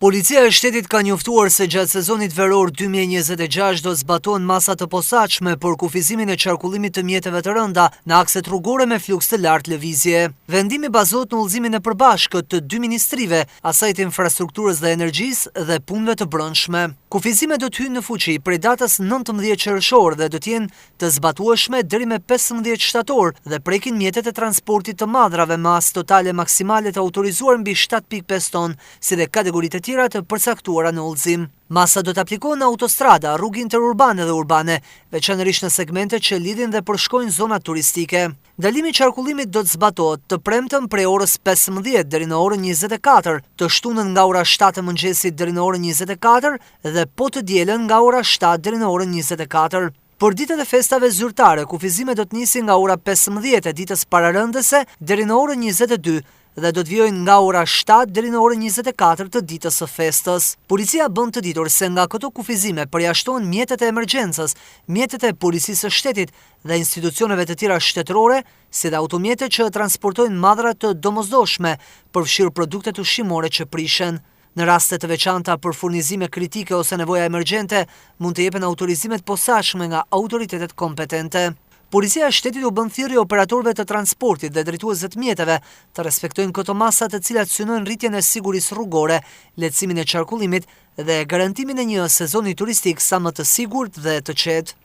Policia e shtetit ka njoftuar se gjatë sezonit veror 2026 do zbatohen masa të posaçme për kufizimin e qarkullimit të mjeteve të rënda në akset rrugore me fluks të lartë lëvizje. Vendimi bazohet në udhëzimin e përbashkët të dy ministrive, asaj të infrastrukturës dhe energjisë dhe punëve të brendshme. Kufizimet do të hyjnë në fuqi prej datës 19 qershor dhe do të jenë të zbatueshme deri me 15 shtator dhe prekin mjetet e transportit të madrave me masë totale maksimale të autorizuar mbi 7.5 ton, si dhe kategoritë e tjera të përcaktuara në udhëzim. Masa do të aplikohen në autostrada, rrugë interurbane dhe urbane, veçanërisht në segmente që lidhin dhe përshkojnë zonat turistike. Ndalimi i qarkullimit do të zbatohet të premtën prej orës 15 deri në orën 24, të shtunën nga ora 7 e mëngjesit deri në orën 24 dhe po të dielën nga ora 7 deri në orën 24. Për ditët e festave zyrtare, kufizimet do të nisin nga ora 15 e ditës pararëndëse deri në orën 22 dhe do të vijojnë nga ora 7 deri në orën 24 të ditës së festës. Policia bën të ditur se nga këto kufizime përjashtohen mjetet e emergjencës, mjetet e policisë së shtetit dhe institucioneve të tjera shtetërore, si dhe automjetet që transportojnë madhra të domosdoshme, përfshirë produktet ushqimore që prishen. Në raste të veçanta për furnizime kritike ose nevoja emergjente, mund të jepen autorizimet posaçme nga autoritetet kompetente. Policia e shtetit u bën thirrje operatorëve të transportit dhe drejtuesve të mjeteve të respektojnë këto masa të cilat synojnë rritjen e sigurisë rrugore, lehtësimin e qarkullimit dhe garantimin e një sezoni turistik sa më të sigurt dhe të qetë.